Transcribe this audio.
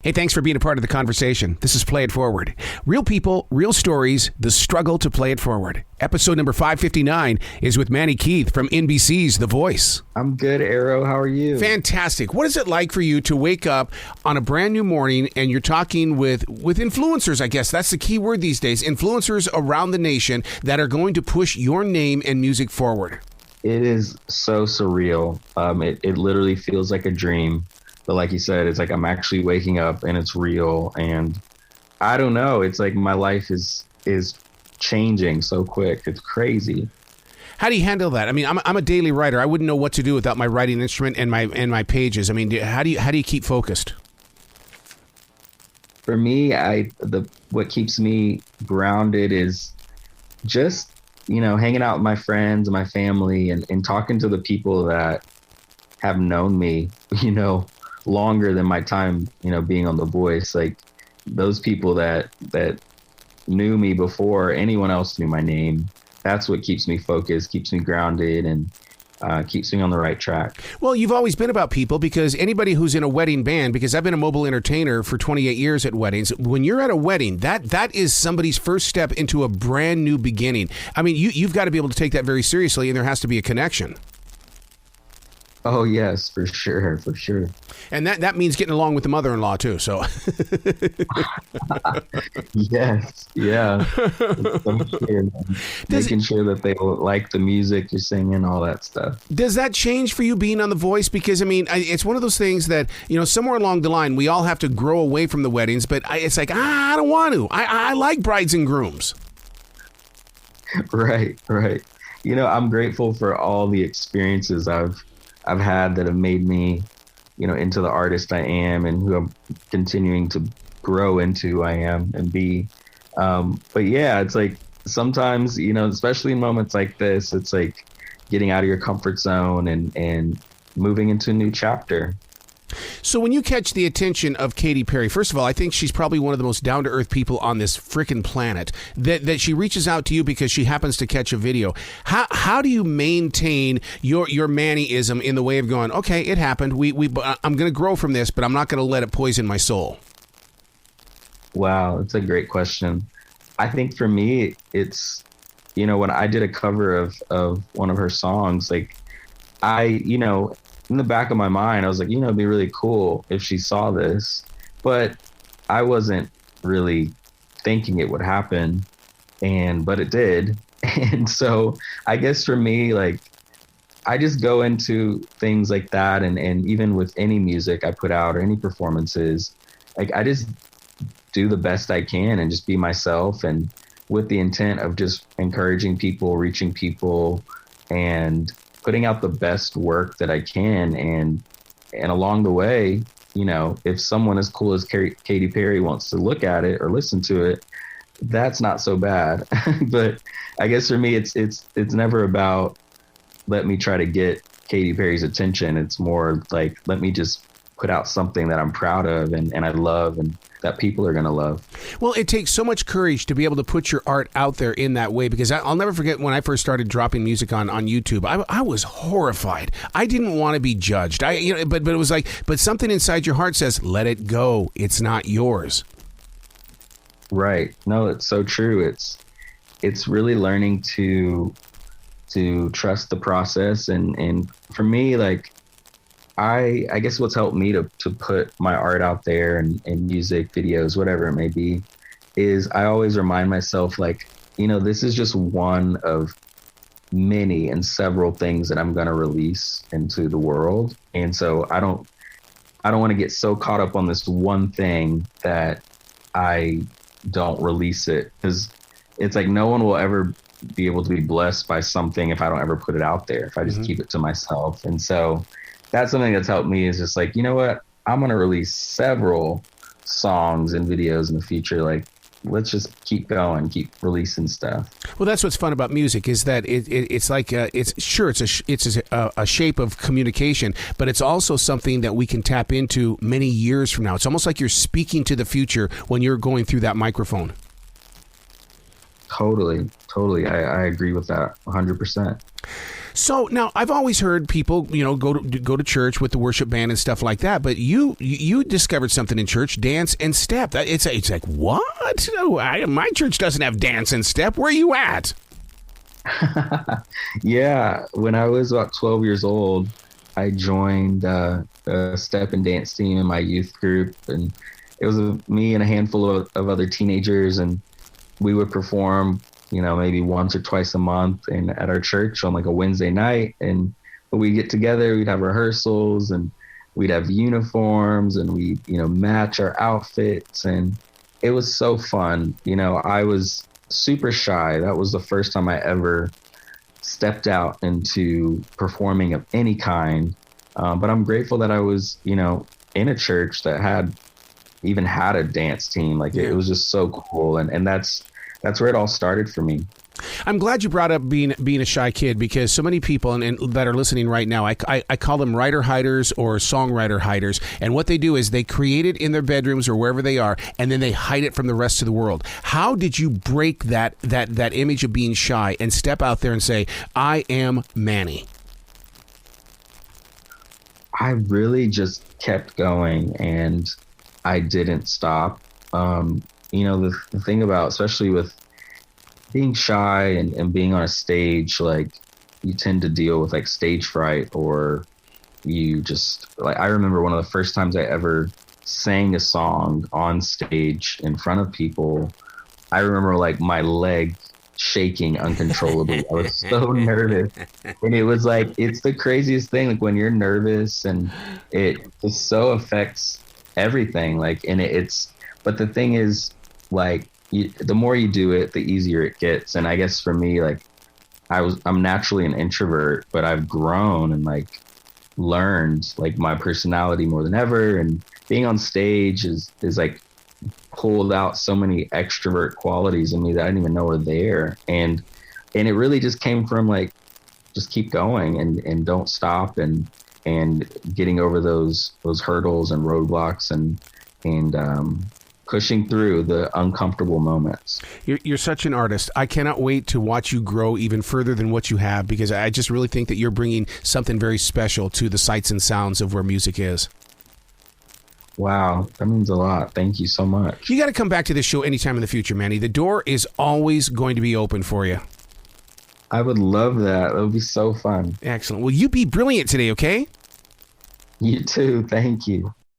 Hey, thanks for being a part of the conversation. This is Play It Forward. Real people, real stories, the struggle to play it forward. Episode number 559 is with Manny from NBC's The Voice. I'm good, Arrow. How are you? Fantastic. What is it like for you to wake up on a brand new morning and you're talking with influencers, I guess? That's the key word these days. Influencers around the nation that are going to push your name and music forward. It is so surreal. It literally feels like a dream. But like you said, it's like I'm actually waking up and it's real. And I don't know. It's like my life is changing so quick. It's crazy. How do you handle that? I mean, I'm a daily writer. I wouldn't know what to do without my writing instrument and my pages. I mean, how do you keep focused? For me, what keeps me grounded is just, hanging out with my friends and my family and talking to the people that have known me, longer than my time, being on The Voice. Like those people that knew me before anyone else knew my name. That's what keeps me focused, keeps me grounded, and keeps me on the right track. Well, you've always been about people, because anybody who's in a wedding band, because I've been a mobile entertainer for 28 years at weddings, when you're at a wedding, that is somebody's first step into a brand new beginning. I mean, you've got to be able to take that very seriously, and there has to be a connection. Oh, yes, for sure. And that means getting along with the mother-in-law, too, so. Yes, yeah. Making sure that they like the music you're singing, all that stuff. Does that change for you being on The Voice? Because, I mean, it's one of those things that, somewhere along the line, we all have to grow away from the weddings, but it's like, I don't want to. I like brides and grooms. Right. I'm grateful for all the experiences I've had that have made me, into the artist I am and who I'm continuing to grow into who I am and be. But yeah, it's like sometimes, especially in moments like this, it's like getting out of your comfort zone and moving into a new chapter. So when you catch the attention of Katy Perry, first of all, I think she's probably one of the most down-to-earth people on this frickin' planet, that she reaches out to you because she happens to catch a video. How do you maintain your Mannyism in the way of going, okay, it happened. I'm going to grow from this, but I'm not going to let it poison my soul? Wow, that's a great question. I think for me, it's, when I did a cover of one of her songs, like in the back of my mind, I was like, it'd be really cool if she saw this, but I wasn't really thinking it would happen, but it did. And so I guess for me, like, I just go into things like that. And even with any music I put out or any performances, like I just do the best I can and just be myself, and with the intent of just encouraging people, reaching people, and putting out the best work that I can. And along the way, if someone as cool as Katy Perry wants to look at it or listen to it, that's not so bad. But I guess for me, it's never about let me try to get Katy Perry's attention. It's more like, let me just put out something that I'm proud of and I love and that people are going to love. Well, it takes so much courage to be able to put your art out there in that way, because I'll never forget when I first started dropping music on YouTube. I was horrified. I didn't want to be judged. But it was like, but something inside your heart says, let it go. It's not yours. Right. No, it's so true. It's really learning to trust the process. And for me, like, I guess what's helped me to put my art out there and music videos, whatever it may be, is I always remind myself, like, this is just one of many and several things that I'm going to release into the world. And so I don't want to get so caught up on this one thing that I don't release it, because it's like no one will ever be able to be blessed by something if I don't ever put it out there, if I just keep it to myself. And so that's something that's helped me, is just like, you know what, I'm going to release several songs and videos in the future. Like, let's just keep going, keep releasing stuff. Well, that's what's fun about music, is that it's like it's a shape of communication, but it's also something that we can tap into many years from now. It's almost like you're speaking to the future when you're going through that microphone. Totally. I agree with that 100%. So now I've always heard people, go to church with the worship band and stuff like that. But you discovered something in church, dance and step. It's like, what? No, my church doesn't have dance and step. Where are you at? Yeah, when I was about 12 years old, I joined a step and dance team in my youth group, and it was me and a handful of other teenagers, and we would perform, maybe once or twice a month at our church on like a Wednesday night, and we'd get together, we'd have rehearsals, and we'd have uniforms, and we'd match our outfits, and it was so fun. I was super shy. That was the first time I ever stepped out into performing of any kind. But I'm grateful that I was, in a church that had a dance team. Like it was just so cool. And that's where it all started for me. I'm glad you brought up being a shy kid, because so many people and that are listening right now, I call them writer hiders or songwriter hiders. And what they do is they create it in their bedrooms or wherever they are, and then they hide it from the rest of the world. How did you break that image of being shy and step out there and say, I am Manny? I really just kept going, and I didn't stop. The thing about, especially with being shy and being on a stage, like you tend to deal with like stage fright, or you just like, I remember one of the first times I ever sang a song on stage in front of people. I remember like my leg shaking uncontrollably. I was so nervous, and it was like, it's the craziest thing, like when you're nervous, and it just so affects everything. Like, and but the thing is, like, the more you do it, the easier it gets. And I guess for me, like, I'm naturally an introvert, but I've grown and like learned like my personality more than ever. And being on stage is like pulled out so many extrovert qualities in me that I didn't even know were there. And it really just came from like, just keep going and don't stop, and getting over those hurdles and roadblocks and pushing through the uncomfortable moments. You're such an artist. I cannot wait to watch you grow even further than what you have, because I just really think that you're bringing something very special to the sights and sounds of where music is. Wow, that means a lot. Thank you so much. You got to come back to this show anytime in the future, Manny. The door is always going to be open for you. I would love that. It would be so fun. Excellent. Well, you be brilliant today, okay? You too. Thank you.